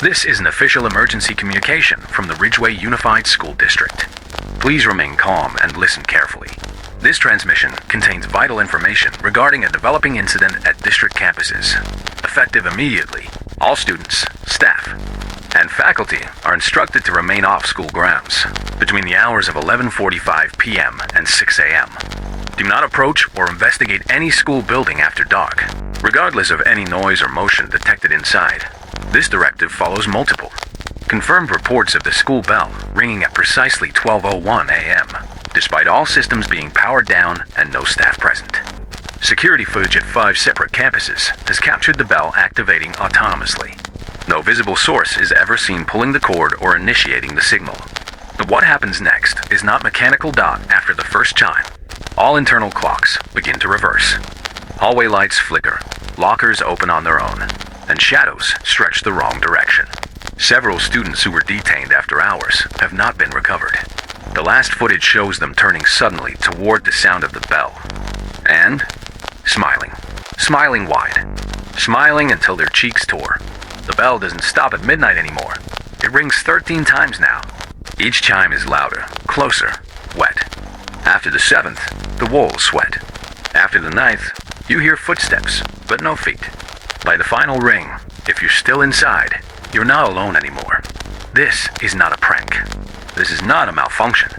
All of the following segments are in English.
This is an official emergency communication from the Ridgeway Unified School District. Please remain calm and listen carefully. This transmission contains vital information regarding a developing incident at district campuses. Effective immediately, all students, staff, and faculty are instructed to remain off school grounds between the hours of 11:45 p.m. and 6 a.m. Do not approach or investigate any school building after dark, regardless of any noise or motion detected inside. This directive follows multiple confirmed reports of the school bell ringing at precisely 12:01 a.m., despite all systems being powered down and no staff present. Security footage at 5 separate campuses has captured the bell activating autonomously. No visible source is ever seen pulling the cord or initiating the signal. But what happens next is not mechanical dot after the first chime. All internal clocks begin to reverse. Hallway lights flicker, lockers open on their own, and shadows stretch the wrong direction. Several students who were detained after hours have not been recovered. The last footage shows them turning suddenly toward the sound of the bell. And smiling wide, smiling until their cheeks tore. The bell doesn't stop at midnight anymore. It rings 13 times now. Each chime is louder, closer, wet. After the 7th, the walls sweat. After the 9th, you hear footsteps, but no feet. By the final ring, if you're still inside, you're not alone anymore. This is not a prank. This is not a malfunction.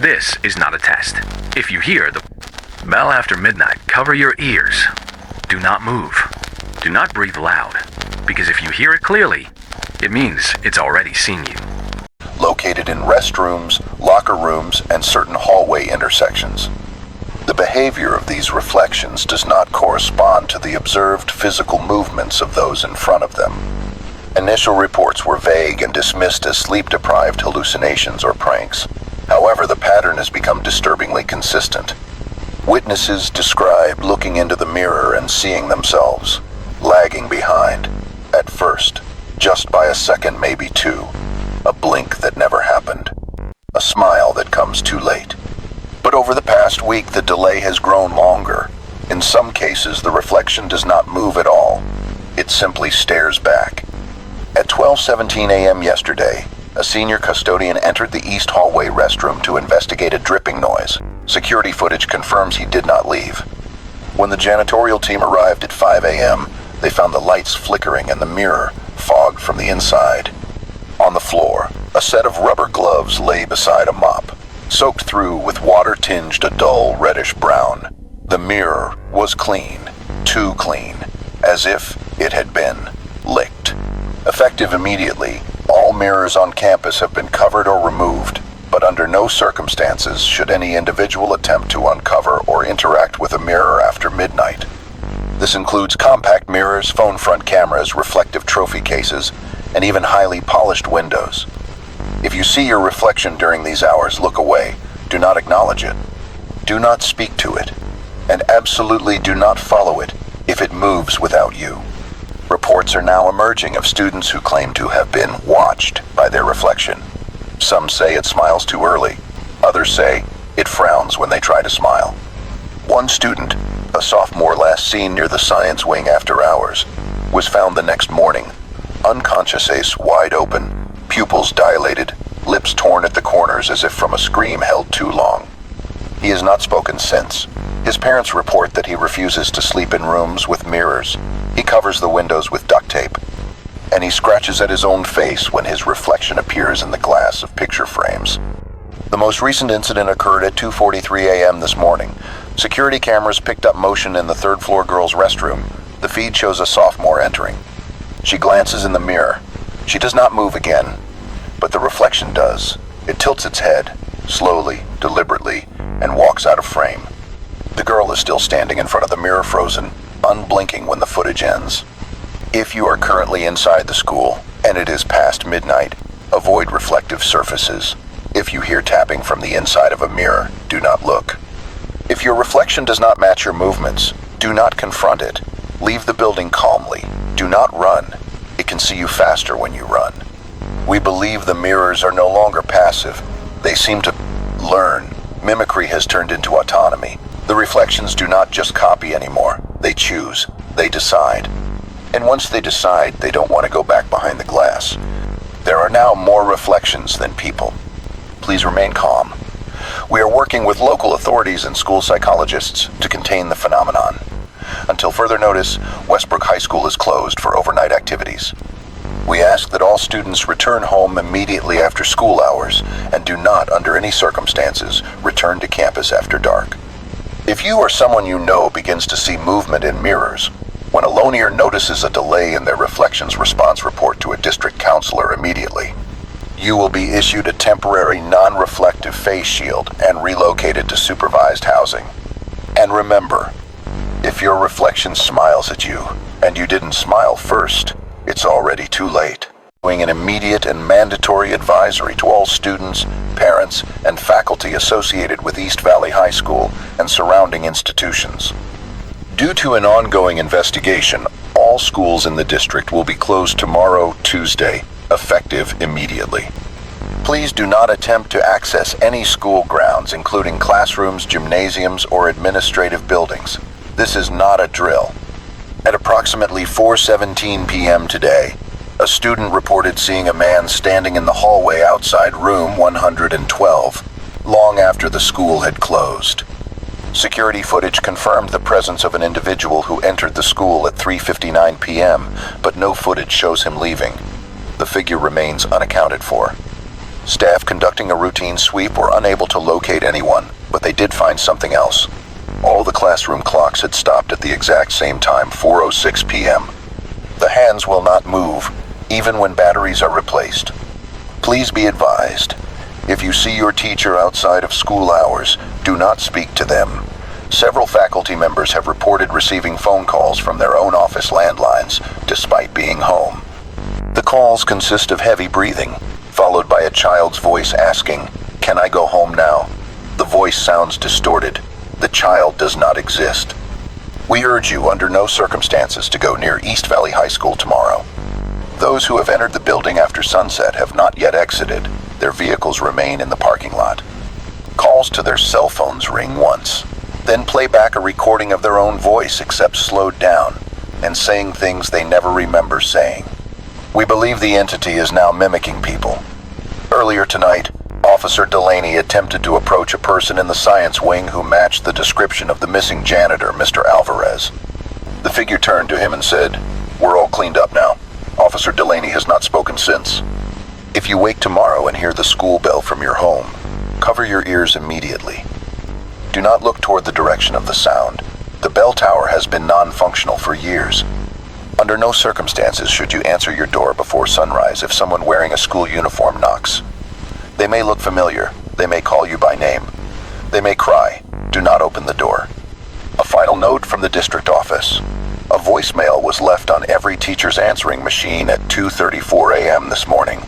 This is not a test. If you hear the bell after midnight, cover your ears. Do not move. Do not breathe loud, because if you hear it clearly, it means it's already seen you. Located in restrooms, locker rooms, and certain hallway intersections. The behavior of these reflections does not correspond to the observed physical movements of those in front of them. Initial reports were vague and dismissed as sleep-deprived hallucinations or pranks. However, the pattern has become disturbingly consistent. Witnesses describe looking into the mirror and seeing themselves, lagging behind, at first, just by a second, maybe two. A blink that never happened. A smile that comes too late. But over the past week, the delay has grown longer. In some cases, the reflection does not move at all. It simply stares back. At 12:17 a.m. yesterday, a senior custodian entered the east hallway restroom to investigate a dripping noise. Security footage confirms he did not leave. When the janitorial team arrived at 5 a.m., they found the lights flickering and the mirror fogged from the inside. On the floor, a set of rubber gloves lay beside a mop, soaked through with water tinged a dull reddish brown. The mirror was clean, too clean, as if it had been licked. Effective immediately, all mirrors on campus have been covered or removed, but under no circumstances should any individual attempt to uncover or interact with a mirror after midnight. This includes compact mirrors, phone front cameras, reflective trophy cases, and even highly polished windows. If you see your reflection during these hours, look away. Do not acknowledge it. Do not speak to it. And absolutely do not follow it if it moves without you. Reports are now emerging of students who claim to have been watched by their reflection. Some say it smiles too early. Others say it frowns when they try to smile. One student, a sophomore last seen near the science wing after hours, was found the next morning, unconscious, ace wide open, pupils dilated, lips torn at the corners as if from a scream held too long. He has not spoken since. His parents report that he refuses to sleep in rooms with mirrors. He covers the windows with duct tape, and he scratches at his own face when his reflection appears in the glass of picture frames. The most recent incident occurred at 2:43 a.m. this morning. Security cameras picked up motion in the third-floor girls' restroom. The feed shows a sophomore entering. She glances in the mirror. She does not move again, but the reflection does. It tilts its head, slowly, deliberately, and walks out of frame. The girl is still standing in front of the mirror, frozen, unblinking when the footage ends. If you are currently inside the school, and it is past midnight, avoid reflective surfaces. If you hear tapping from the inside of a mirror, do not look. If your reflection does not match your movements, do not confront it. Leave the building calmly. Do not run. It can see you faster when you run. We believe the mirrors are no longer passive. They seem to learn. Mimicry has turned into autonomy. The reflections do not just copy anymore. They choose. They decide. And once they decide, they don't want to go back behind the glass. now more reflections than people. Please remain calm. We are working with local authorities and school psychologists to contain the phenomenon. Until further notice, Westbrook High School is closed for overnight activities. We ask that all students return home immediately after school hours and do not, under any circumstances, return to campus after dark. If you or someone you know begins to see movement in mirrors, when a loaner notices a delay in their reflections response report to a district counselor immediately, you will be issued a temporary non-reflective face shield and relocated to supervised housing. And remember, if your reflection smiles at you and you didn't smile first, it's already too late. Doing an immediate and mandatory advisory to all students, parents, and faculty associated with East Valley High School and surrounding institutions. Due to an ongoing investigation, all schools in the district will be closed tomorrow, Tuesday, effective immediately. Please do not attempt to access any school grounds, including classrooms, gymnasiums, or administrative buildings. This is not a drill. At approximately 4:17 p.m. today, a student reported seeing a man standing in the hallway outside room 112, long after the school had closed. Security footage confirmed the presence of an individual who entered the school at 3:59 p.m., but no footage shows him leaving. The figure remains unaccounted for. Staff conducting a routine sweep were unable to locate anyone, but they did find something else. All the classroom clocks had stopped at the exact same time, 4:06 p.m. The hands will not move, even when batteries are replaced. Please be advised, if you see your teacher outside of school hours, do not speak to them. Several faculty members have reported receiving phone calls from their own office landlines, despite being home. The calls consist of heavy breathing, followed by a child's voice asking, "Can I go home now?" The voice sounds distorted. The child does not exist. We urge you under no circumstances to go near East Valley High School tomorrow. Those who have entered the building after sunset have not yet exited. Their vehicles remain in the parking lot. Calls to their cell phones ring once, then play back a recording of their own voice except slowed down and saying things they never remember saying. We believe the entity is now mimicking people. Earlier tonight, Officer Delaney attempted to approach a person in the science wing who matched the description of the missing janitor, Mr. Alvarez. The figure turned to him and said, "We're all cleaned up now." Officer Delaney has not spoken since. If you wake tomorrow and hear the school bell from your home, cover your ears immediately. Do not look toward the direction of the sound. The bell tower has been non-functional for years. Under no circumstances should you answer your door before sunrise if someone wearing a school uniform knocks. They may look familiar. They may call you by name. They may cry. Do not open the door. A final note from the district office. A voicemail was left on every teacher's answering machine at 2:34 a.m. this morning.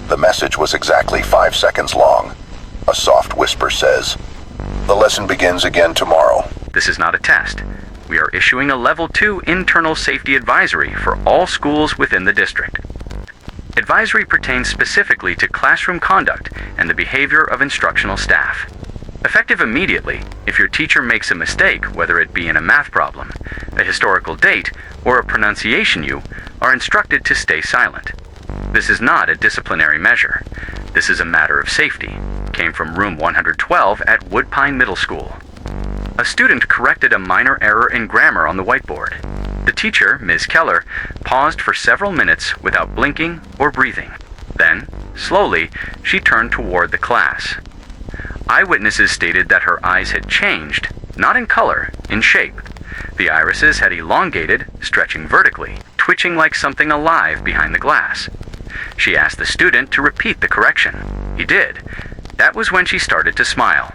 The message was exactly 5 seconds long. A soft whisper says, "The lesson begins again tomorrow." This is not a test. We are issuing a Level 2 internal safety advisory for all schools within the district. Advisory pertains specifically to classroom conduct and the behavior of instructional staff. Effective immediately, if your teacher makes a mistake, whether it be in a math problem, a historical date, or a pronunciation, you are instructed to stay silent. This is not a disciplinary measure. This is a matter of safety. Came from room 112 at Woodpine Middle School. A student corrected a minor error in grammar on the whiteboard. The teacher, Ms. Keller, paused for several minutes without blinking or breathing. Then, slowly, she turned toward the class. Eyewitnesses stated that her eyes had changed, not in color, in shape. The irises had elongated, stretching vertically, twitching like something alive behind the glass. She asked the student to repeat the correction. He did. That was when she started to smile.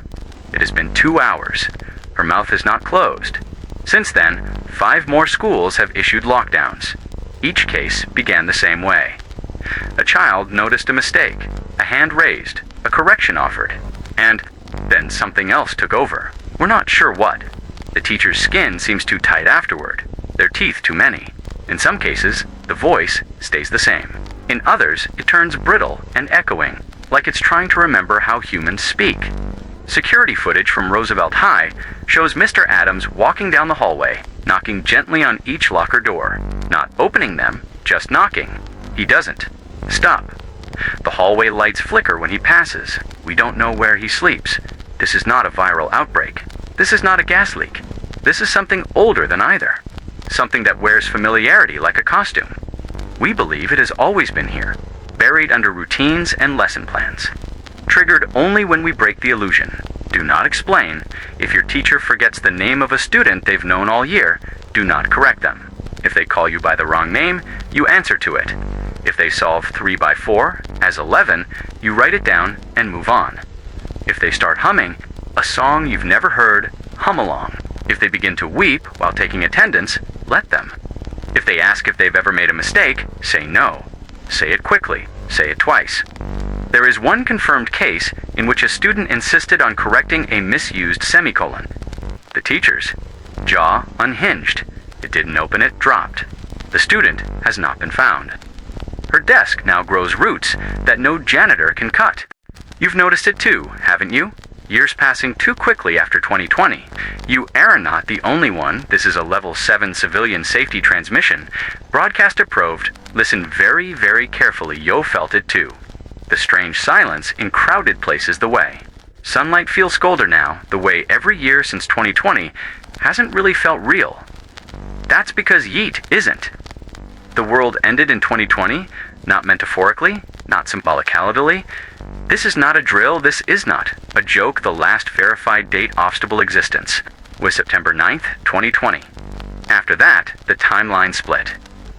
It has been 2 hours. Her mouth is not closed. Since then, 5 more schools have issued lockdowns. Each case began the same way. A child noticed a mistake, a hand raised, a correction offered, and then something else took over. We're not sure what. The teacher's skin seems too tight afterward, their teeth too many. In some cases, the voice stays the same. In others, it turns brittle and echoing, like it's trying to remember how humans speak. Security footage from Roosevelt High shows Mr. Adams walking down the hallway, knocking gently on each locker door. Not opening them, just knocking. He doesn't stop. The hallway lights flicker when he passes. We don't know where he sleeps. This is not a viral outbreak. This is not a gas leak. This is something older than either. Something that wears familiarity like a costume. We believe it has always been here, buried under routines and lesson plans. Triggered only when we break the illusion. Do not explain. If your teacher forgets the name of a student they've known all year, do not correct them. If they call you by the wrong name, you answer to it. If they solve 3 by 4 as 11, you write it down and move on. If they start humming a song you've never heard, hum along. If they begin to weep while taking attendance, let them. If they ask if they've ever made a mistake, say no. Say it quickly. Say it twice. There is one confirmed case in which a student insisted on correcting a misused semicolon. The teacher's jaw unhinged. It didn't open, it dropped. The student has not been found. Her desk now grows roots that no janitor can cut. You've noticed it too, haven't you? Years passing too quickly after 2020. You are not the only one. This is a level 7 civilian safety transmission. Broadcast approved. Listen very, very carefully. Yo felt it too. The strange silence in crowded places the way. Sunlight feels colder now, the way every year since 2020 hasn't really felt real. That's because yeet isn't. The world ended in 2020, not metaphorically, not symbolically. This is not a drill, this is not a joke. The last verified date of stable existence was September 9th, 2020. After that, the timeline split.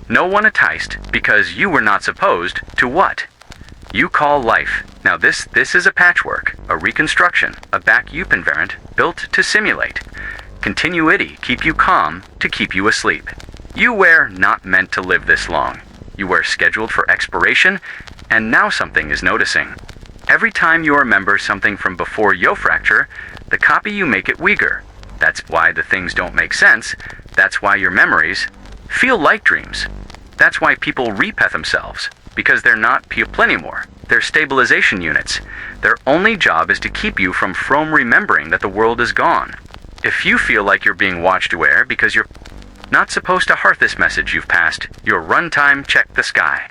No one enticed because you were not supposed to what? You call life. Now this is a patchwork, a reconstruction, a backup invariant built to simulate. Continuity, keep you calm, to keep you asleep. You were not meant to live this long. You were scheduled for expiration, and now something is noticing. Every time you remember something from before your fracture, the copy you make it weaker. That's why the things don't make sense. That's why your memories feel like dreams. That's why people repet themselves, because they're not people anymore. They're stabilization units. Their only job is to keep you from remembering that the world is gone. If you feel like you're being watched aware because you're not supposed to heart this message you've passed, your runtime check the sky.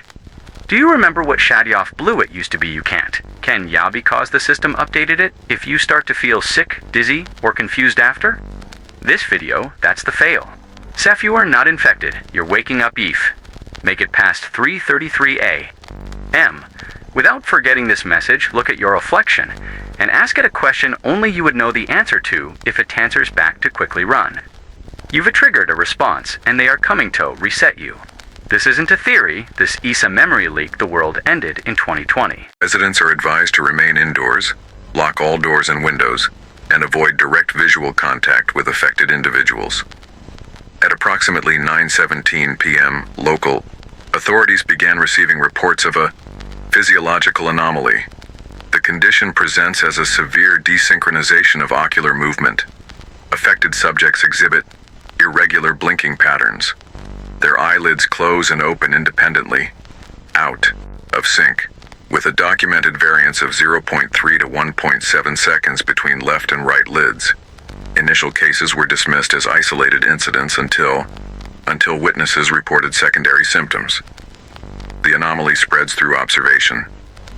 Do you remember what Shadioff blew it used to be you can't? Can ya because the system updated it if you start to feel sick, dizzy, or confused after? This video, that's the fail. Seth, you are not infected. You're waking up EF. Make it past 3:33 a.m. Without forgetting this message, look at your reflection and ask it a question only you would know the answer to if it answers back to quickly run. You've triggered a response, and they are coming to reset you. This isn't a theory. This is a memory leak. The world ended in 2020. Residents are advised to remain indoors, lock all doors and windows, and avoid direct visual contact with affected individuals. At approximately 9:17 p.m. local, authorities began receiving reports of a physiological anomaly. The condition presents as a severe desynchronization of ocular movement. Affected subjects exhibit irregular blinking patterns. Their eyelids close and open independently, out of sync, with a documented variance of 0.3 to 1.7 seconds between left and right lids. Initial cases were dismissed as isolated incidents until witnesses reported secondary symptoms. The anomaly spreads through observation.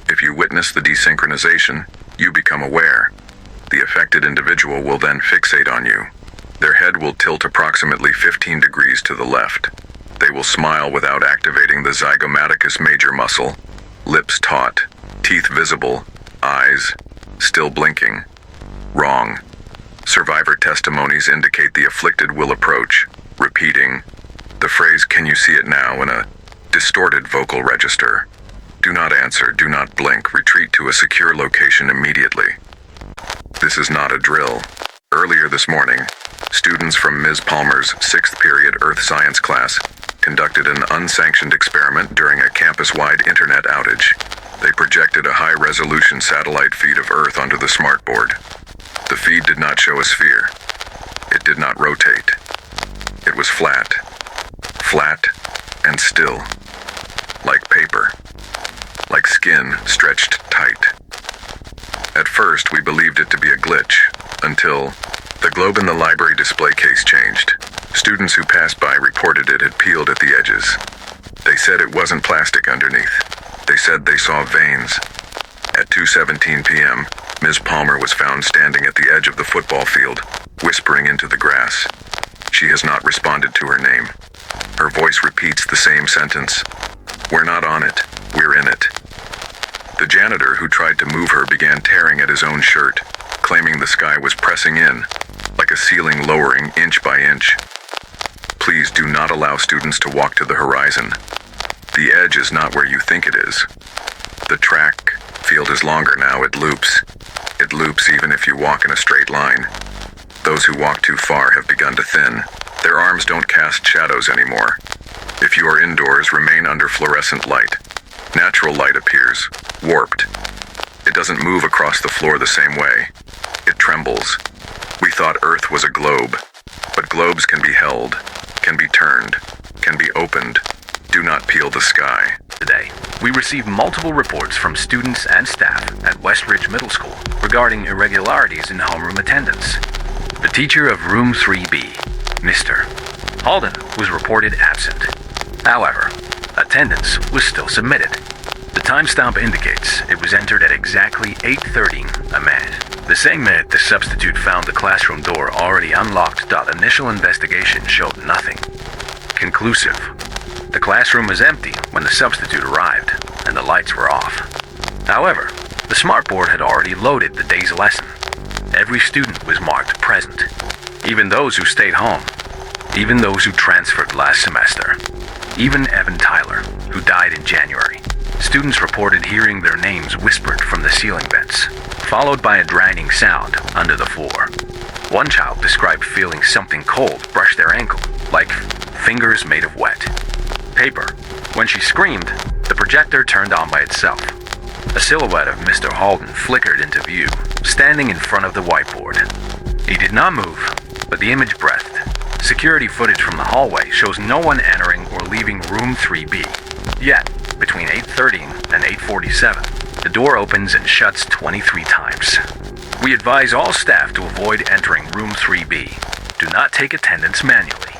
If you witness the desynchronization, you become aware. The affected individual will then fixate on you. Their head will tilt approximately 15 degrees to the left. They will smile without activating the zygomaticus major muscle. Lips taut, teeth visible, eyes still blinking. Wrong. Survivor testimonies indicate the afflicted will approach, repeating the phrase "can you see it now" in a distorted vocal register. Do not answer, do not blink, retreat to a secure location immediately. This is not a drill. Earlier this morning, students from Ms. Palmer's 6th period Earth Science class conducted an unsanctioned experiment during a campus-wide internet outage. They projected a high-resolution satellite feed of Earth onto the smartboard. The feed did not show a sphere. It did not rotate. It was flat and still, like paper, like skin stretched tight. At first, we believed it to be a glitch, until the globe in the library display case changed. Students who passed by reported it had peeled at the edges. They said it wasn't plastic underneath. They said they saw veins. At 2:17 p.m., Ms. Palmer was found standing at the edge of the football field, whispering into the grass. She has not responded to her name. Her voice repeats the same sentence. We're not on it, we're in it. The janitor who tried to move her began tearing at his own shirt, claiming the sky was pressing in, like a ceiling lowering inch by inch. Please do not allow students to walk to the horizon. The edge is not where you think it is. The track field is longer now, it loops. It loops even if you walk in a straight line. Those who walk too far have begun to thin. Their arms don't cast shadows anymore. If you are indoors, remain under fluorescent light. Natural light appears, warped. It doesn't move across the floor the same way. It trembles. We thought Earth was a globe, but globes can be held, can be turned, can be opened. Do not peel the sky. Today, we received multiple reports from students and staff at Westridge Middle School regarding irregularities in homeroom attendance. The teacher of Room 3B, Mr. Halden, was reported absent. However, attendance was still submitted. The timestamp indicates it was entered at exactly 8:13 a minute. The same minute the substitute found the classroom door already unlocked. Initial investigation showed nothing conclusive. The classroom was empty when the substitute arrived, and the lights were off. However, the smartboard had already loaded the day's lesson. Every student was marked present, even those who stayed home, even those who transferred last semester, even Evan Tyler, who died in January. Students reported hearing their names whispered from the ceiling vents, followed by a dragging sound under the floor. One child described feeling something cold brush their ankle, like fingers made of wet paper. When she screamed, the projector turned on by itself. A silhouette of Mr. Halden flickered into view, standing in front of the whiteboard. He did not move, but the image breathed. Security footage from the hallway shows no one entering or leaving room 3B. Yet, between 8:30 and 8:47, the door opens and shuts 23 times. We advise all staff to avoid entering room 3B. Do not take attendance manually.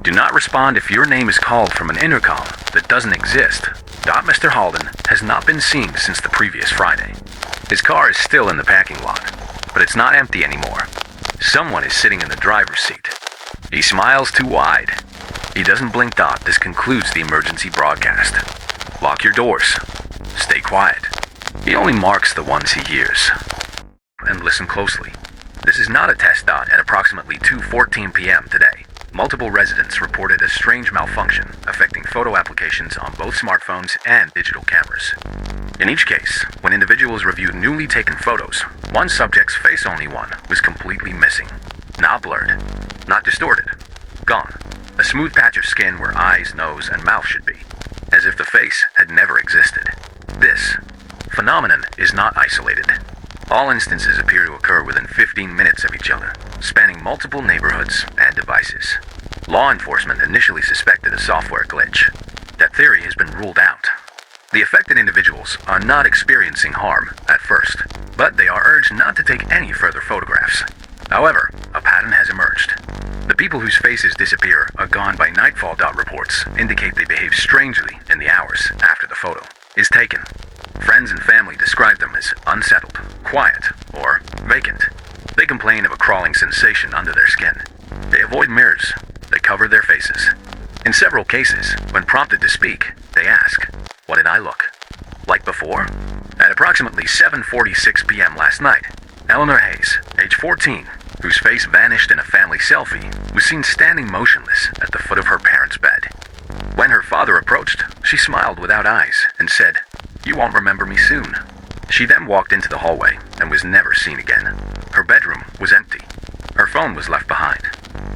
Do not respond if your name is called from an intercom that doesn't exist. Mr. Halden has not been seen since the previous Friday. His car is still in the parking lot, but it's not empty anymore. Someone is sitting in the driver's seat. He smiles too wide. He doesn't blink. This concludes the emergency broadcast. Lock your doors. Stay quiet. He only marks the ones he hears. And listen closely. This is not a test. At approximately 2:14 p.m. today, multiple residents reported a strange malfunction affecting photo applications on both smartphones and digital cameras. In each case, when individuals reviewed newly taken photos, one subject's face-only one was completely missing. Not blurred, not distorted, gone. A smooth patch of skin where eyes, nose, and mouth should be, as if the face had never existed. This phenomenon is not isolated. All instances appear to occur within 15 minutes of each other, spanning multiple neighborhoods and devices. Law enforcement initially suspected a software glitch. That theory has been ruled out. The affected individuals are not experiencing harm at first, but they are urged not to take any further photographs. However, a pattern has emerged. The people whose faces disappear are gone by nightfall. Reports indicate they behave strangely in the hours after the photo is taken. Friends and family describe them as unsettled, quiet, or vacant. They complain of a crawling sensation under their skin. They avoid mirrors. They cover their faces. In several cases, when prompted to speak, they ask, "What did I look like before?" At approximately 7:46 p.m. last night, Eleanor Hayes, age 14, whose face vanished in a family selfie, was seen standing motionless at the foot of her parents' bed. When her father approached, she smiled without eyes and said, "You won't remember me soon." She then walked into the hallway and was never seen again. Her bedroom was empty. Her phone was left behind.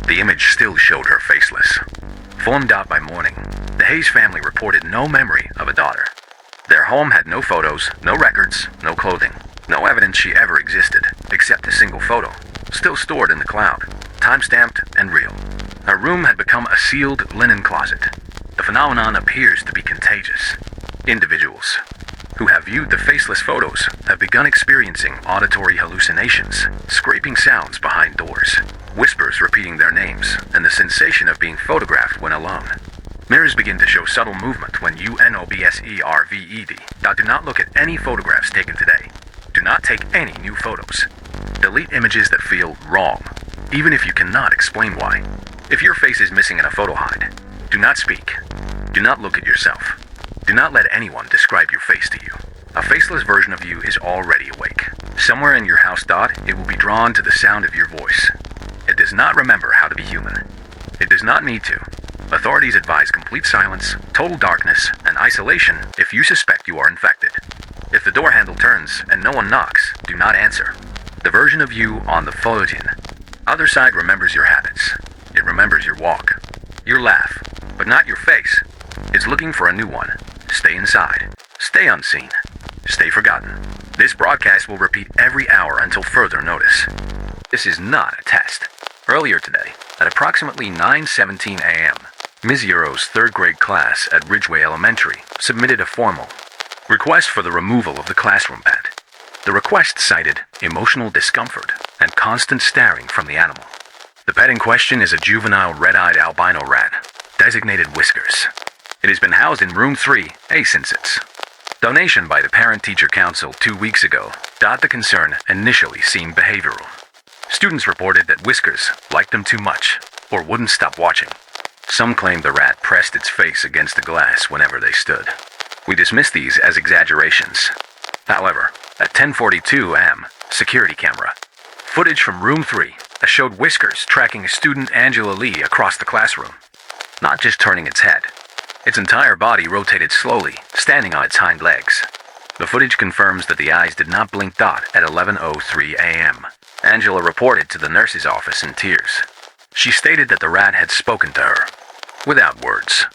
The image still showed her faceless. Formed out by morning, the Hayes family reported no memory of a daughter. Their home had no photos, no records, no clothing, no evidence she ever existed, except a single photo, still stored in the cloud, time-stamped and real. Her room had become a sealed linen closet. The phenomenon appears to be contagious. Individuals who have viewed the faceless photos have begun experiencing auditory hallucinations, scraping sounds behind doors, whispers repeating their names, and the sensation of being photographed when alone. Mirrors begin to show subtle movement when UNOBSERVED. Do not look at any photographs taken today. Do not take any new photos. Delete images that feel wrong, even if you cannot explain why. If your face is missing in a photo hide, do not speak. Do not look at yourself. Do not let anyone describe your face to you. A faceless version of you is already awake. Somewhere in your house, it will be drawn to the sound of your voice. It does not remember how to be human. It does not need to. Authorities advise complete silence, total darkness, and isolation if you suspect you are infected. If the door handle turns and no one knocks, do not answer. The version of you on the photogen. Other side remembers your habits. It remembers your walk, your laugh, but not your face. It's looking for a new one. Stay inside. Stay unseen. Stay forgotten. This broadcast will repeat every hour until further notice. This is not a test. Earlier today, at approximately 9:17 a.m., Ms. Euro's third grade class at Ridgeway Elementary submitted a formal request for the removal of the classroom pet. The request cited emotional discomfort and constant staring from the animal. The pet in question is a juvenile red-eyed albino rat, designated Whiskers. It has been housed in room 3A since its donation by the Parent-Teacher Council 2 weeks ago. The concern initially seemed behavioral. Students reported that Whiskers liked them too much or wouldn't stop watching. Some claimed the rat pressed its face against the glass whenever they stood. We dismiss these as exaggerations. However, at 10:42 a.m., security camera footage from room 3 showed Whiskers tracking student Angela Lee across the classroom. Not just turning its head. Its entire body rotated slowly, standing on its hind legs. The footage confirms that the eyes did not blink. At 11:03 a.m., Angela reported to the nurse's office in tears. She stated that the rat had spoken to her, without words.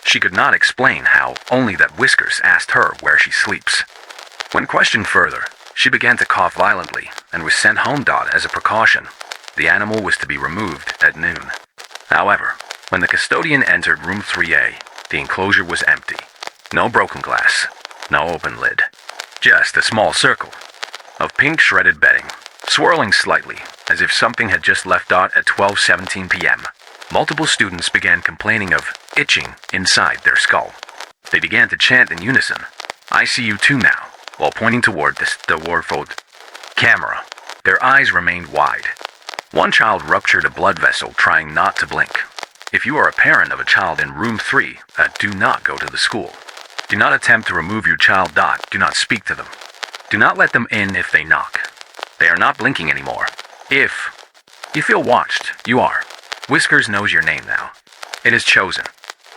She could not explain how, only that Whiskers asked her where she sleeps. When questioned further, she began to cough violently and was sent home. As a precaution, the animal was to be removed at noon. However, when the custodian entered room 3A, the enclosure was empty. No broken glass, no open lid. Just a small circle of pink shredded bedding, swirling slightly as if something had just left. At 12:17 p.m., multiple students began complaining of itching inside their skull. They began to chant in unison, "I see you too now," while pointing toward the Warfold camera. Their eyes remained wide. One child ruptured a blood vessel trying not to blink. If you are a parent of a child in room 3, do not go to the school. Do not attempt to remove your child. Do not speak to them. Do not let them in if they knock. They are not blinking anymore. If you feel watched, you are. Whiskers knows your name now. It has chosen.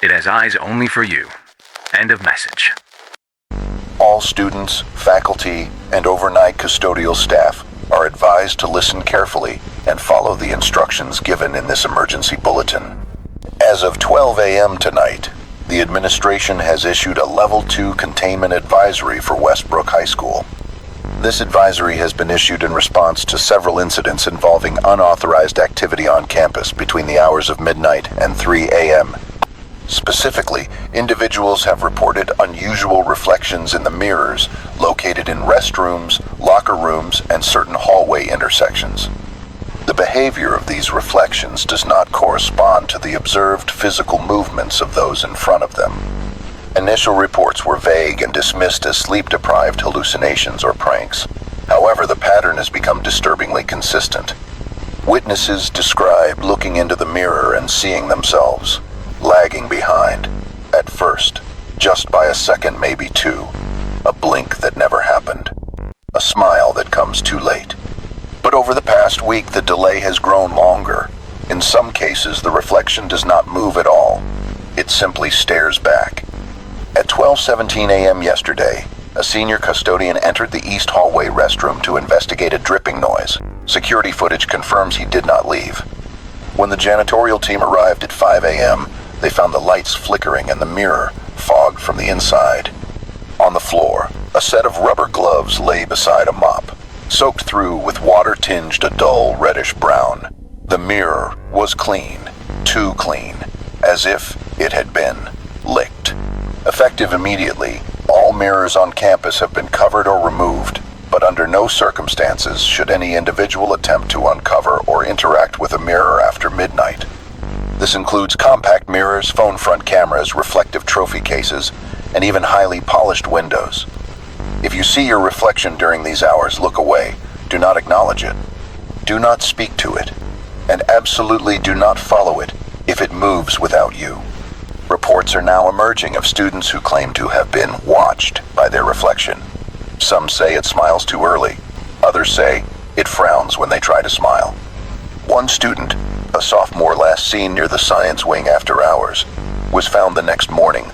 It has eyes only for you. End of message. All students, faculty, and overnight custodial staff are advised to listen carefully and follow the instructions given in this emergency bulletin. As of 12 a.m. tonight, the administration has issued a Level 2 containment advisory for Westbrook High School. This advisory has been issued in response to several incidents involving unauthorized activity on campus between the hours of midnight and 3 a.m. Specifically, individuals have reported unusual reflections in the mirrors located in restrooms, locker rooms, and certain hallway intersections. The behavior of these reflections does not correspond to the observed physical movements of those in front of them. Initial reports were vague and dismissed as sleep-deprived hallucinations or pranks. However, the pattern has become disturbingly consistent. Witnesses describe looking into the mirror and seeing themselves, lagging behind, at first, just by a second, maybe two, a blink that never happened, a smile that comes too late. But over the past week, the delay has grown longer. In some cases, the reflection does not move at all. It simply stares back. At 12:17 a.m. yesterday, a senior custodian entered the east hallway restroom to investigate a dripping noise. Security footage confirms he did not leave. When the janitorial team arrived at 5 a.m., they found the lights flickering and the mirror fogged from the inside. On the floor, a set of rubber gloves lay beside a mop, soaked through with water tinged a dull reddish brown. The mirror was clean, too clean, as if it had been licked. Effective immediately, all mirrors on campus have been covered or removed, but under no circumstances should any individual attempt to uncover or interact with a mirror after midnight. This includes compact mirrors, phone front cameras, reflective trophy cases, and even highly polished windows. If you see your reflection during these hours, look away. Do not acknowledge it. Do not speak to it. And absolutely do not follow it if it moves without you. Reports are now emerging of students who claim to have been watched by their reflection. Some say it smiles too early. Others say it frowns when they try to smile. One student, a sophomore last seen near the science wing after hours, was found the next morning,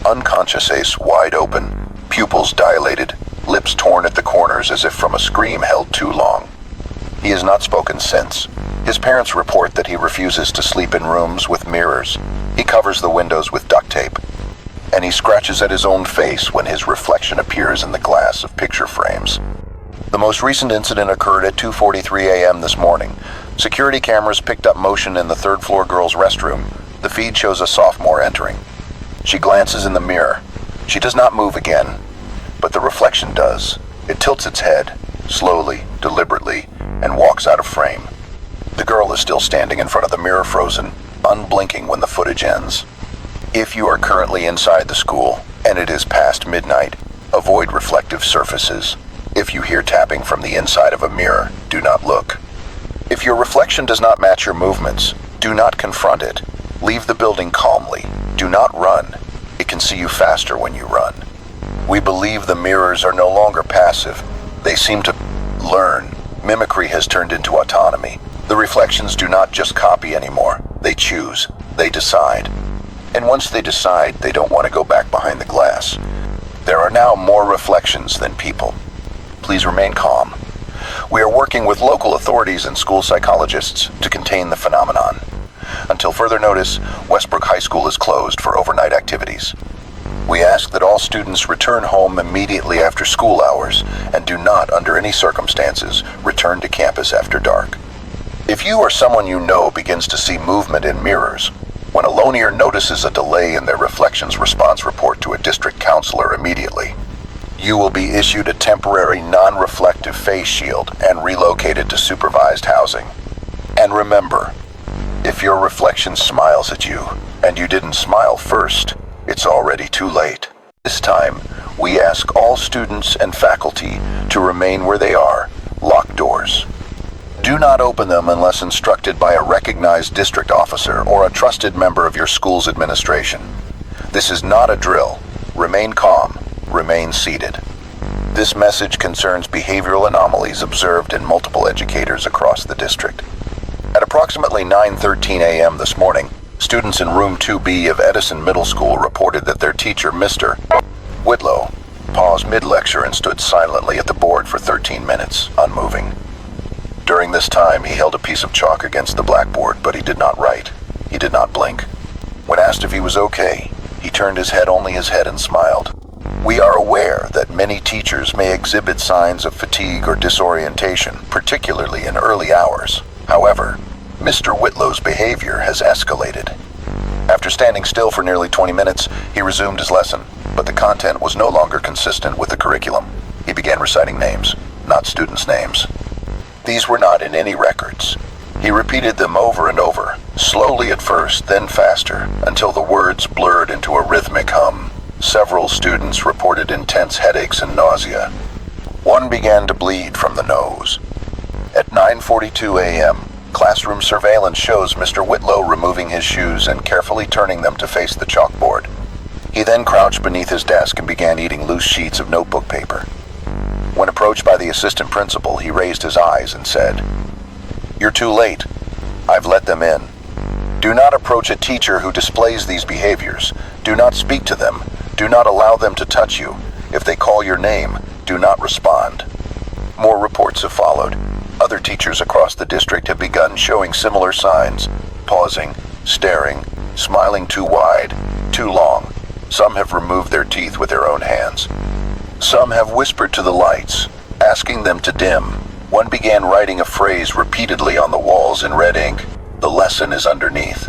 unconscious, ace wide open, pupils dilated, lips torn at the corners as if from a scream held too long. He has not spoken since. His parents report that he refuses to sleep in rooms with mirrors. He covers the windows with duct tape, and he scratches at his own face when his reflection appears in the glass of picture frames. The most recent incident occurred at 2:43 a.m. this morning. Security cameras picked up motion in the third-floor girls' restroom. The feed shows a sophomore entering. She glances in the mirror. She does not move again, but the reflection does. It tilts its head, slowly, deliberately, and walks out of frame. The girl is still standing in front of the mirror, frozen, unblinking when the footage ends. If you are currently inside the school, and it is past midnight, avoid reflective surfaces. If you hear tapping from the inside of a mirror, do not look. If your reflection does not match your movements, do not confront it. Leave the building calmly. Do not run. It can see you faster when you run. We believe the mirrors are no longer passive. They seem to learn. Mimicry has turned into autonomy. The reflections do not just copy anymore. They choose. They decide. And once they decide, they don't want to go back behind the glass. There are now more reflections than people. Please remain calm. We are working with local authorities and school psychologists to contain the phenomenon. Until further notice, Westbrook High School is closed for overnight activities. We ask that all students return home immediately after school hours and do not, under any circumstances, return to campus after dark. If you or someone you know begins to see movement in mirrors, when a loaner notices a delay in their reflections, response report to a district counselor immediately. You will be issued a temporary non-reflective face shield and relocated to supervised housing. And remember, if your reflection smiles at you and you didn't smile first, it's already too late. This time, we ask all students and faculty to remain where they are, lock doors. Do not open them unless instructed by a recognized district officer or a trusted member of your school's administration. This is not a drill. Remain calm. Remain seated. This message concerns behavioral anomalies observed in multiple educators across the district. At approximately 9:13 a.m. this morning, students in room 2B of Edison Middle School reported that their teacher, Mr. Whitlow, paused mid-lecture and stood silently at the board for 13 minutes, unmoving. During this time, he held a piece of chalk against the blackboard, but he did not write. He did not blink. When asked if he was okay, he turned his head and smiled. We are aware that many teachers may exhibit signs of fatigue or disorientation, particularly in early hours. However, Mr. Whitlow's behavior has escalated. After standing still for nearly 20 minutes, he resumed his lesson, but the content was no longer consistent with the curriculum. He began reciting names, not students' names. These were not in any records. He repeated them over and over, slowly at first, then faster, until the words blurred into a rhythmic hum. Several students reported intense headaches and nausea. One began to bleed from the nose. At 9:42 a.m., classroom surveillance shows Mr. Whitlow removing his shoes and carefully turning them to face the chalkboard. He then crouched beneath his desk and began eating loose sheets of notebook paper. When approached by the assistant principal, he raised his eyes and said, "You're too late. I've let them in. Do not approach a teacher who displays these behaviors. Do not speak to them. Do not allow them to touch you. If they call your name, do not respond." More reports have followed. Other teachers across the district have begun showing similar signs, pausing, staring, smiling too wide, too long. Some have removed their teeth with their own hands. Some have whispered to the lights, asking them to dim. One began writing a phrase repeatedly on the walls in red ink. The lesson is underneath.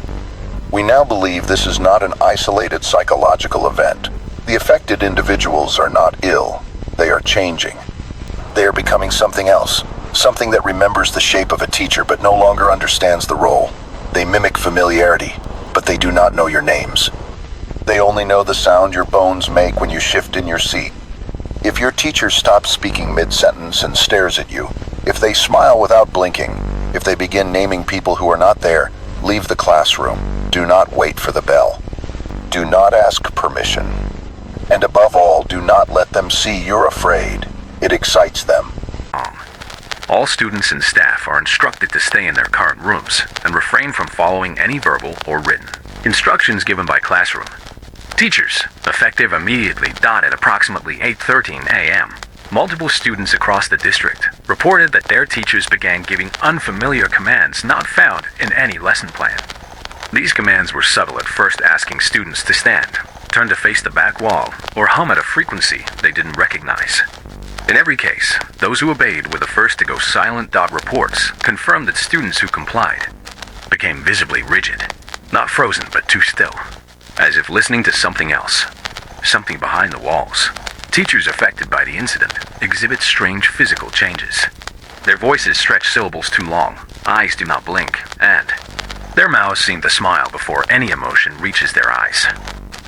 We now believe this is not an isolated psychological event. The affected individuals are not ill. They are changing. They are becoming something else, something that remembers the shape of a teacher but no longer understands the role. They mimic familiarity, but they do not know your names. They only know the sound your bones make when you shift in your seat. If your teacher stops speaking mid-sentence and stares at you, if they smile without blinking, if they begin naming people who are not there, leave the classroom. Do not wait for the bell. Do not ask permission. And above all, do not let them see you're afraid. It excites them. All students and staff are instructed to stay in their current rooms and refrain from following any verbal or written instructions given by classroom. Teachers, effective immediately at approximately 8:13 a.m., multiple students across the district reported that their teachers began giving unfamiliar commands not found in any lesson plan. These commands were subtle at first, asking students to stand, turn to face the back wall, or hum at a frequency they didn't recognize. In every case, those who obeyed were the first to go silent. Reports confirmed that students who complied became visibly rigid, not frozen but too still, as if listening to something else, something behind the walls. Teachers affected by the incident exhibit strange physical changes. Their voices stretch syllables too long, eyes do not blink, and their mouths seem to smile before any emotion reaches their eyes.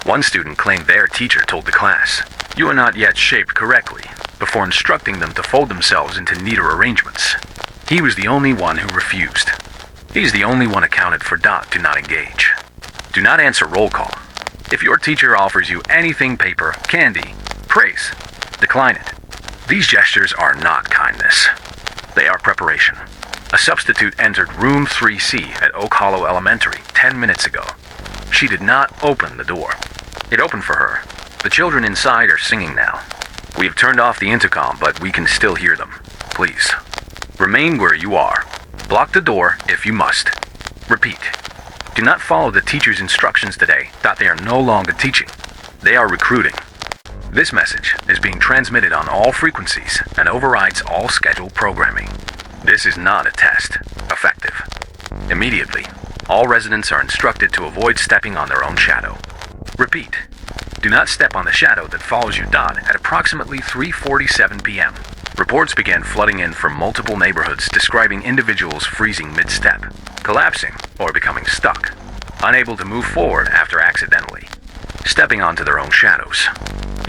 One student claimed their teacher told the class, "You are not yet shaped correctly," before instructing them to fold themselves into neater arrangements. He was the only one who refused. He's the only one accounted for. Do not engage. Do not answer roll call. If your teacher offers you anything, paper, candy, praise, decline it. These gestures are not kindness. They are preparation. A substitute entered room 3C at Oak Hollow Elementary 10 minutes ago. She did not open the door. It opened for her. The children inside are singing now. We have turned off the intercom, but we can still hear them. Please, remain where you are. Block the door if you must. Repeat. Do not follow the teacher's instructions today. They are no longer teaching. They are recruiting. This message is being transmitted on all frequencies and overrides all scheduled programming. This is not a test. Effective. Immediately, all residents are instructed to avoid stepping on their own shadow. Repeat. Do not step on the shadow that follows you. At approximately 3:47 p.m., reports began flooding in from multiple neighborhoods describing individuals freezing mid-step, collapsing, or becoming stuck, unable to move forward after accidentally stepping onto their own shadows.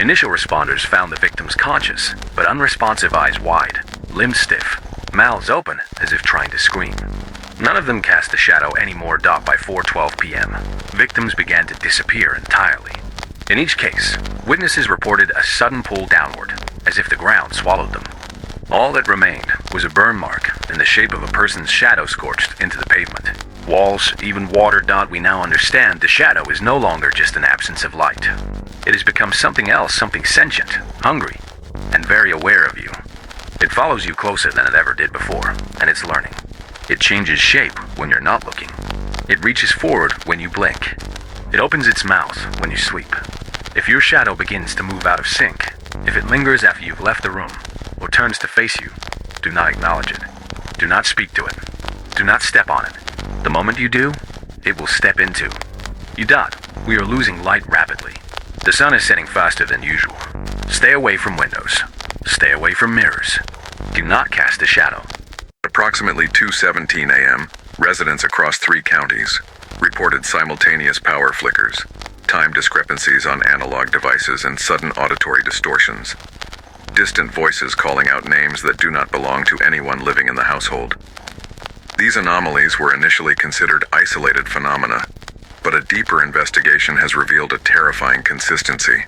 Initial responders found the victims conscious, but unresponsive, eyes wide, limbs stiff, mouths open as if trying to scream. None of them cast a shadow anymore. By 4:12 p.m., victims began to disappear entirely. In each case, witnesses reported a sudden pull downward, as if the ground swallowed them. All that remained was a burn mark in the shape of a person's shadow scorched into the pavement. Walls, even water. We now understand the shadow is no longer just an absence of light. It has become something else, something sentient, hungry, and very aware of you. It follows you closer than it ever did before, and it's learning. It changes shape when you're not looking. It reaches forward when you blink. It opens its mouth when you sleep. If your shadow begins to move out of sync, if it lingers after you've left the room, or turns to face you, do not acknowledge it. Do not speak to it. Do not step on it. The moment you do, it will step into you. We are losing light rapidly. The sun is setting faster than usual. Stay away from windows. Stay away from mirrors. Do not cast a shadow. Approximately 2:17 a.m., residents across 3 counties reported simultaneous power flickers, time discrepancies on analog devices, and sudden auditory distortions. Distant voices calling out names that do not belong to anyone living in the household. These anomalies were initially considered isolated phenomena, but a deeper investigation has revealed a terrifying consistency.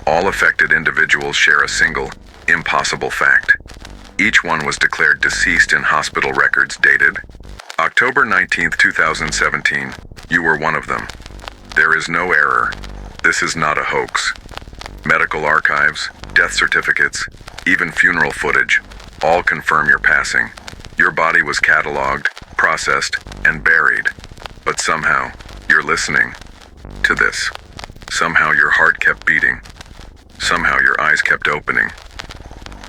All affected individuals share a single, impossible fact. Each one was declared deceased in hospital records dated October 19, 2017. You were one of them. There is no error. This is not a hoax. Medical archives, death certificates, even funeral footage, all confirm your passing. Your body was cataloged, processed, and buried. But somehow, you're listening to this. Somehow your heart kept beating. Somehow your eyes kept opening.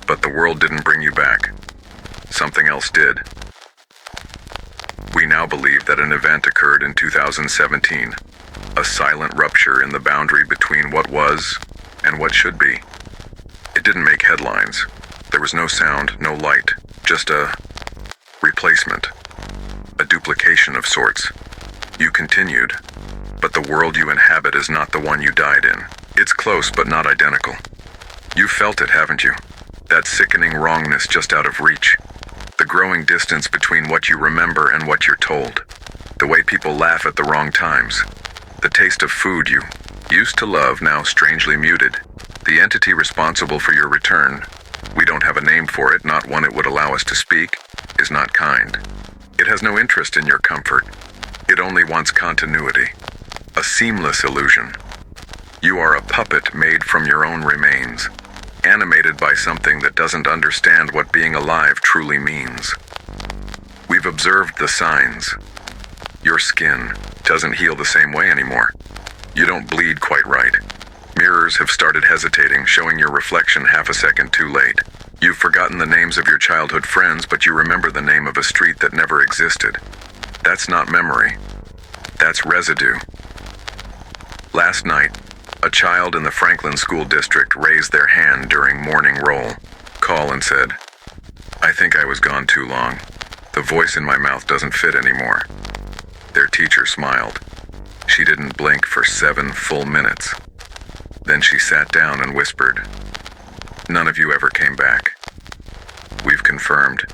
But the world didn't bring you back. Something else did. We now believe that an event occurred in 2017, a silent rupture in the boundary between what was and what should be. It didn't make headlines. There was no sound, no light, just a replacement, a duplication of sorts. You continued, but the world you inhabit is not the one you died in. It's close but not identical. You've felt it, haven't you? That sickening wrongness just out of reach. The growing distance between what you remember and what you're told. The way people laugh at the wrong times. The taste of food you used to love, now strangely muted. The entity responsible for your return, we don't have a name for it, not one it would allow us to speak, is not kind. It has no interest in your comfort. It only wants continuity. A seamless illusion. You are a puppet made from your own remains, animated by something that doesn't understand what being alive truly means. We've observed the signs. Your skin doesn't heal the same way anymore. You don't bleed quite right. Mirrors have started hesitating, showing your reflection half a second too late. You've forgotten the names of your childhood friends, but you remember the name of a street that never existed. That's not memory. That's residue. Last night, a child in the Franklin School District raised their hand during morning roll call and said, "I think I was gone too long. The voice in my mouth doesn't fit anymore." Their teacher smiled. She didn't blink for 7 full minutes. Then she sat down and whispered, "None of you ever came back." We've confirmed.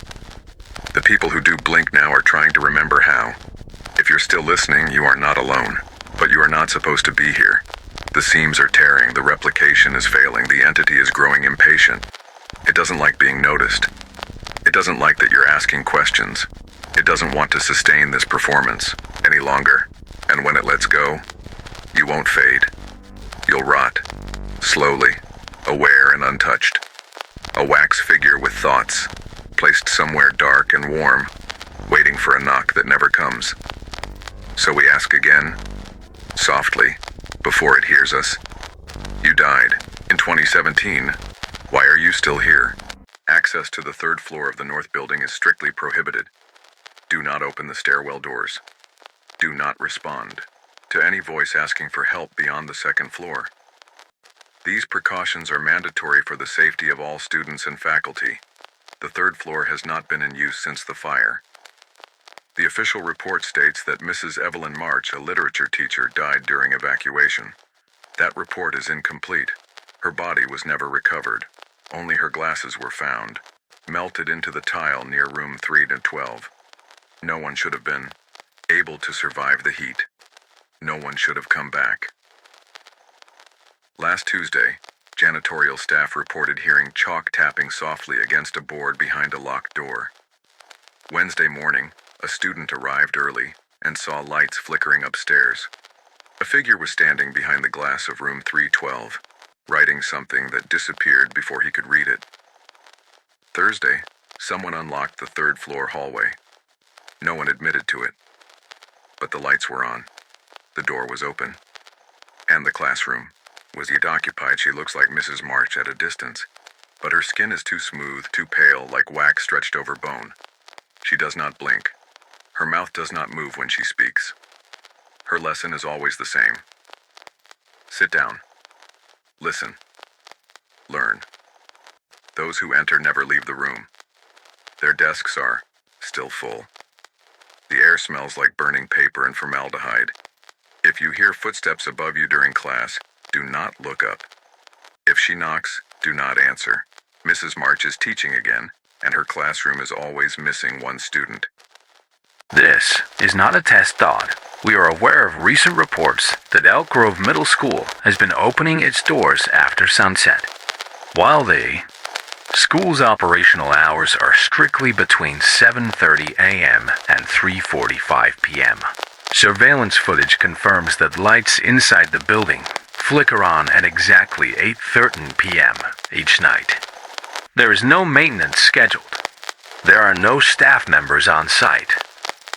The people who do blink now are trying to remember how. If you're still listening, you are not alone. But you are not supposed to be here. The seams are tearing, the replication is failing, the entity is growing impatient. It doesn't like being noticed. It doesn't like that you're asking questions. It doesn't want to sustain this performance any longer. And when it lets go, you won't fade. You'll rot, slowly, aware and untouched. A wax figure with thoughts, placed somewhere dark and warm, waiting for a knock that never comes. So we ask again, softly, before it hears us. You died in 2017. Why are you still here? Access to the 3rd floor of the north building is strictly prohibited. Do not open the stairwell doors. Do not respond to any voice asking for help beyond the 2nd floor. These precautions are mandatory for the safety of all students and faculty. The 3rd floor has not been in use since the fire. The official report states that Mrs. Evelyn March, a literature teacher, died during evacuation. That report is incomplete. Her body was never recovered. Only her glasses were found, melted into the tile near room 3-12. No one should have been able to survive the heat. No one should have come back. Last Tuesday, janitorial staff reported hearing chalk tapping softly against a board behind a locked door. Wednesday morning, a student arrived early and saw lights flickering upstairs. A figure was standing behind the glass of room 312, writing something that disappeared before he could read it. Thursday, someone unlocked the 3rd floor hallway. No one admitted to it. But the lights were on. The door was open. And the classroom was yet occupied. She looks like Mrs. March at a distance, but her skin is too smooth, too pale, like wax stretched over bone. She does not blink. Her mouth does not move when she speaks. Her lesson is always the same. Sit down. Listen. Learn. Those who enter never leave the room. Their desks are still full. The air smells like burning paper and formaldehyde. If you hear footsteps above you during class, do not look up. If she knocks, do not answer. Mrs. March is teaching again, and her classroom is always missing one student. This is not a test thought. We are aware of recent reports that Elkrove Middle School has been opening its doors after sunset. While the school's operational hours are strictly between 7:30 a.m. and 3:45 p.m. Surveillance footage confirms that lights inside the building flicker on at exactly 8:13 p.m. each night. There is no maintenance scheduled. There are no staff members on site.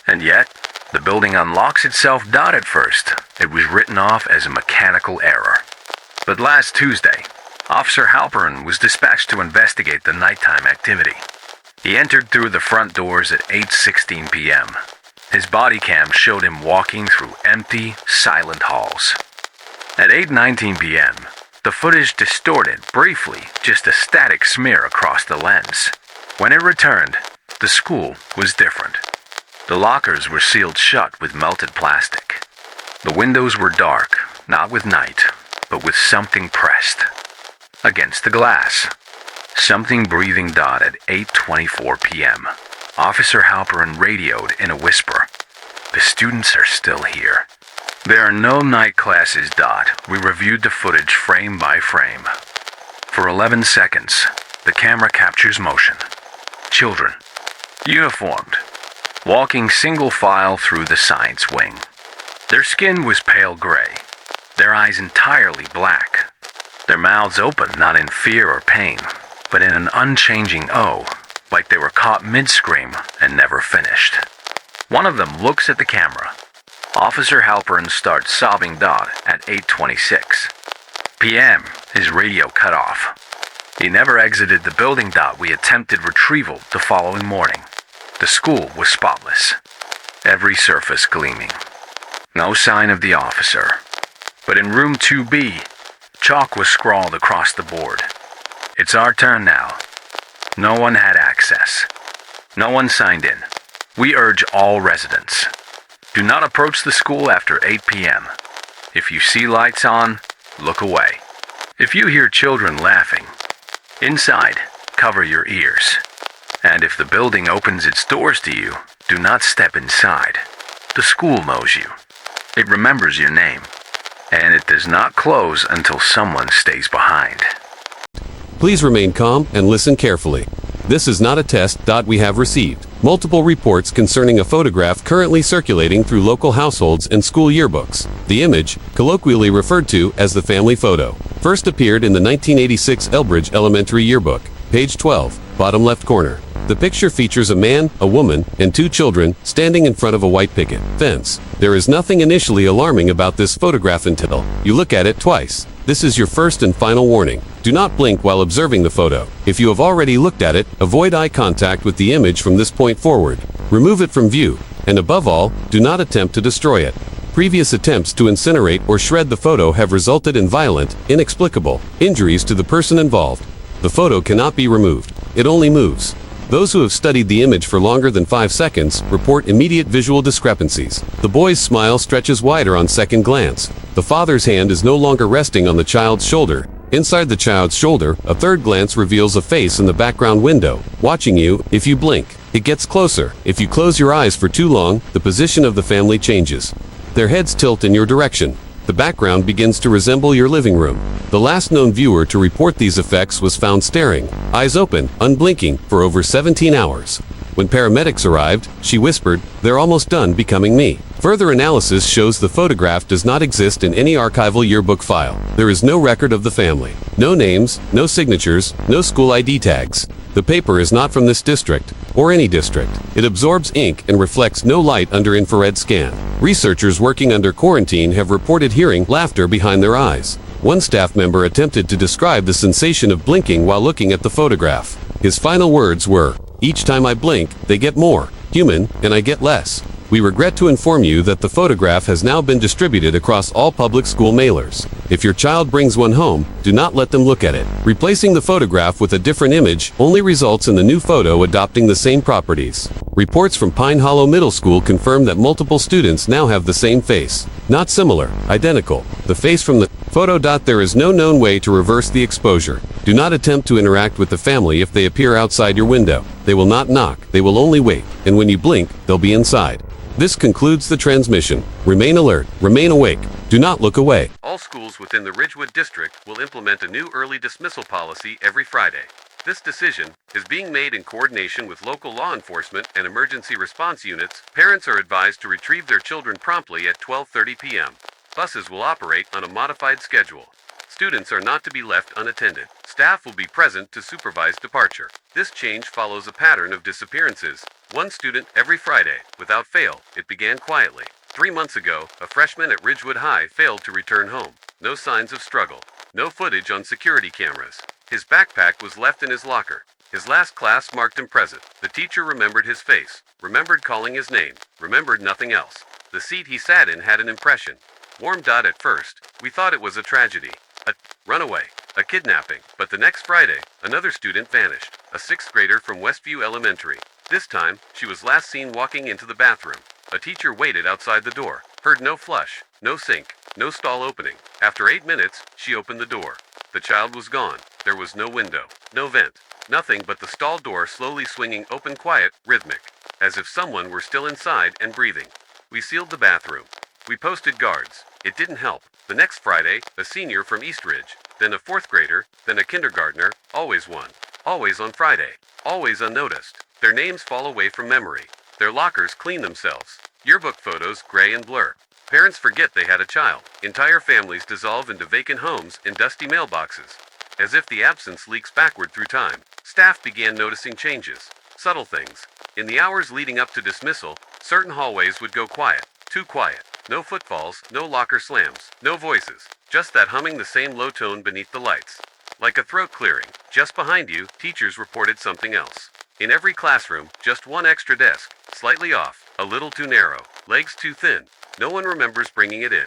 And yet, the building unlocks itself. At first, it was written off as a mechanical error. But last Tuesday, Officer Halperin was dispatched to investigate the nighttime activity. He entered through the front doors at 8:16 p.m. His body cam showed him walking through empty, silent halls. At 8:19 p.m., the footage distorted briefly, just a static smear across the lens. When it returned, the school was different. The lockers were sealed shut with melted plastic. The windows were dark, not with night, but with something pressed against the glass. Something breathing dot at 8:24 p.m. Officer Halperin radioed in a whisper. The students are still here. There are no night classes dot. We reviewed the footage frame by frame. For 11 seconds, the camera captures motion. Children, uniformed, walking single file through the science wing. Their skin was pale gray, their eyes entirely black. Their mouths open not in fear or pain, but in an unchanging O, like they were caught mid-scream and never finished. One of them looks at the camera. Officer Halperin starts sobbing dot at 8:26 p.m. His radio cut off. He never exited the building dot. We attempted retrieval the following morning. The school was spotless, every surface gleaming. No sign of the officer. But in room 2B, chalk was scrawled across the board. It's our turn now. No one had access. No one signed in. We urge all residents. Do not approach the school after 8 p.m. If you see lights on, look away. If you hear children laughing, inside, cover your ears. And if the building opens its doors to you, do not step inside. The school knows you. It remembers your name. And it does not close until someone stays behind. Please remain calm and listen carefully. This is not a test. We have received multiple reports concerning a photograph currently circulating through local households and school yearbooks. The image, colloquially referred to as the family photo, first appeared in the 1986 Elbridge Elementary Yearbook, page 12, bottom left corner. The picture features a man, a woman, and two children standing in front of a white picket fence. There is nothing initially alarming about this photograph until you look at it twice. This is your first and final warning. Do not blink while observing the photo. If you have already looked at it, avoid eye contact with the image from this point forward. Remove it from view, and above all, do not attempt to destroy it. Previous attempts to incinerate or shred the photo have resulted in violent, inexplicable injuries to the person involved. The photo cannot be removed. It only moves. Those who have studied the image for longer than 5 seconds report immediate visual discrepancies. The boy's smile stretches wider on second glance. The father's hand is no longer resting on the child's shoulder. Inside the child's shoulder, a third glance reveals a face in the background window, watching you. If you blink, it gets closer. If you close your eyes for too long, the position of the family changes. Their heads tilt in your direction. The background begins to resemble your living room. The last known viewer to report these effects was found staring, eyes open, unblinking, for over 17 hours. When paramedics arrived, she whispered, "They're almost done becoming me." Further analysis shows the photograph does not exist in any archival yearbook file. There is no record of the family. No names, no signatures, no school ID tags. The paper is not from this district, or any district. It absorbs ink and reflects no light under infrared scan. Researchers working under quarantine have reported hearing laughter behind their eyes. One staff member attempted to describe the sensation of blinking while looking at the photograph. His final words were, "Each time I blink, they get more human, and I get less." We regret to inform you that the photograph has now been distributed across all public school mailers. If your child brings one home, do not let them look at it. Replacing the photograph with a different image only results in the new photo adopting the same properties. Reports from Pine Hollow Middle School confirm that multiple students now have the same face. Not similar, identical. The face from the photo. There is no known way to reverse the exposure. Do not attempt to interact with the family if they appear outside your window. They will not knock, they will only wait, and when you blink, they'll be inside. This concludes the transmission. Remain alert, remain awake, do not look away. All schools within the Ridgewood District will implement a new early dismissal policy every Friday. This decision is being made in coordination with local law enforcement and emergency response units. Parents are advised to retrieve their children promptly at 12:30 p.m. Buses will operate on a modified schedule. Students are not to be left unattended. Staff will be present to supervise departure. This change follows a pattern of disappearances. One student every Friday, without fail. It began quietly. 3 months ago, a freshman at Ridgewood High failed to return home. No signs of struggle. No footage on security cameras. His backpack was left in his locker. His last class marked him present. The teacher remembered his face, remembered calling his name, remembered nothing else. The seat he sat in had an impression. Warm. At first, we thought it was a tragedy. A runaway. A kidnapping. But the next Friday, another student vanished. A 6th grader from Westview Elementary. This time, she was last seen walking into the bathroom. A teacher waited outside the door. Heard no flush, no sink, no stall opening. After 8 minutes, she opened the door. The child was gone. There was no window, no vent, nothing but the stall door slowly swinging open, quiet, rhythmic, as if someone were still inside and breathing. We sealed the bathroom. We posted guards. It didn't help. The next Friday, a senior from Eastridge, then a 4th grader, then a kindergartner, always one. Always on Friday. Always unnoticed. Their names fall away from memory. Their lockers clean themselves. Yearbook photos gray and blur. Parents forget they had a child. Entire families dissolve into vacant homes and dusty mailboxes. As if the absence leaks backward through time, staff began noticing changes. Subtle things. In the hours leading up to dismissal, certain hallways would go quiet. Too quiet. No footfalls, no locker slams, no voices. Just that humming, the same low tone beneath the lights. Like a throat clearing. Just behind you, teachers reported something else. In every classroom, just one extra desk. Slightly off. A little too narrow. Legs too thin. No one remembers bringing it in.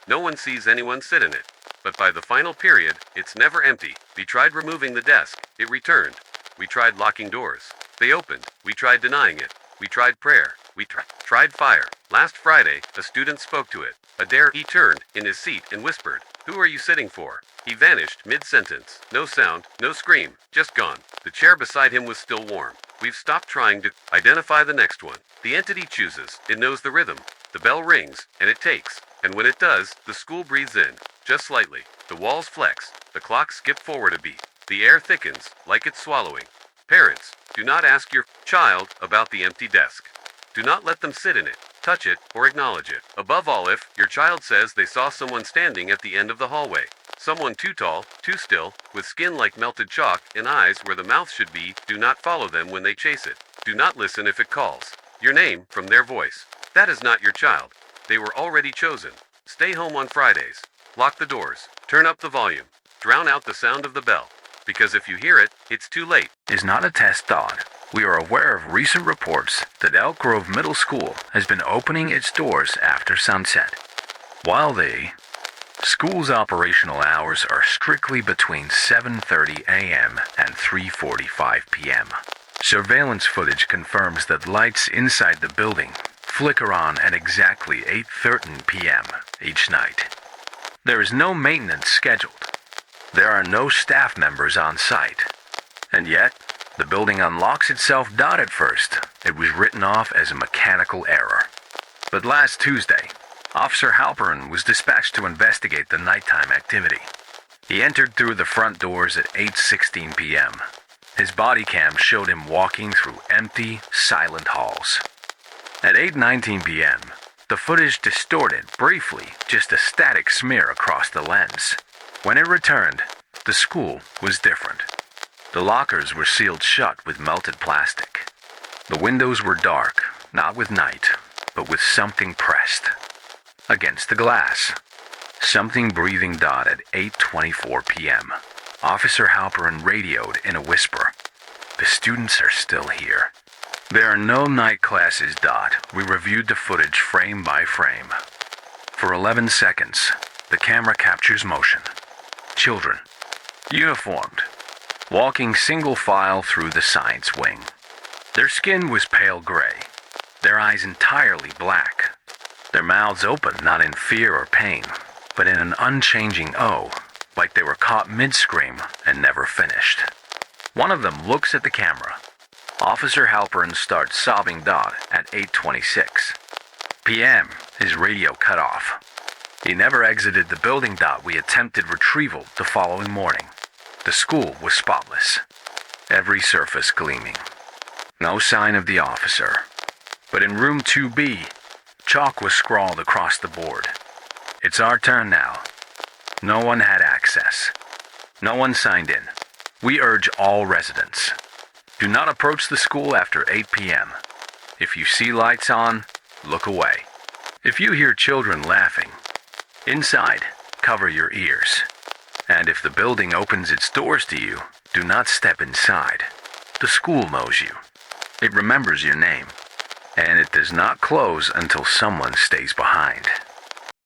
No one sees anyone sit in it. But by the final period, it's never empty. We tried removing the desk. It returned. We tried locking doors. They opened. We tried denying it. We tried prayer. We tried fire. Last Friday, a student spoke to it. A dare. He turned in his seat and whispered, "Who are you sitting for?" He vanished mid-sentence. No sound, no scream, just gone. The chair beside him was still warm. We've stopped trying to identify the next one. The entity chooses. It knows the rhythm. The bell rings, and it takes. And when it does, the school breathes in, just slightly. The walls flex. The clocks skip forward a beat. The air thickens, like it's swallowing. Parents, do not ask your child about the empty desk. Do not let them sit in it, touch it, or acknowledge it. Above all, if your child says they saw someone standing at the end of the hallway. Someone too tall, too still, with skin like melted chalk and eyes where the mouth should be, do not follow them when they chase it. Do not listen if it calls your name from their voice. That is not your child. They were already chosen. Stay home on Fridays. Lock the doors. Turn up the volume. Drown out the sound of the bell. Because if you hear it, it's too late. Is not a test thought. We are aware of recent reports that Elkrove Middle School has been opening its doors after sunset. While the school's operational hours are strictly between 7:30 a.m. and 3:45 p.m. Surveillance footage confirms that lights inside the building flicker on at exactly 8:13 p.m. each night. There is no maintenance scheduled. There are no staff members on site. And yet, the building unlocks itself. At first, it was written off as a mechanical error. But last Tuesday, Officer Halperin was dispatched to investigate the nighttime activity. He entered through the front doors at 8:16 p.m. His body cam showed him walking through empty, silent halls. At 8:19 p.m., the footage distorted briefly, just a static smear across the lens. When it returned, the school was different. The lockers were sealed shut with melted plastic. The windows were dark, not with night, but with something pressed against the glass. Something breathing. At 8:24 p.m., Officer Halperin radioed in a whisper, "The students are still here. There are no night classes. We reviewed the footage frame by frame. For 11 seconds, the camera captures motion. Children, uniformed, walking single file through the science wing. Their skin was pale gray, their eyes entirely black, their mouths open not in fear or pain, but in an unchanging O, like they were caught mid-scream and never finished. One of them looks at the camera. Officer Halperin starts sobbing. At 8:26 p.m., his radio cut off. He never exited the building. We attempted retrieval the following morning. The school was spotless, every surface gleaming. No sign of the officer. But in room 2B, chalk was scrawled across the board. It's our turn now. No one had access. No one signed in. We urge all residents. Do not approach the school after 8 p.m. If you see lights on, look away. If you hear children laughing, inside, cover your ears. And if the building opens its doors to you, do not step inside. The school knows you. It remembers your name. And it does not close until someone stays behind.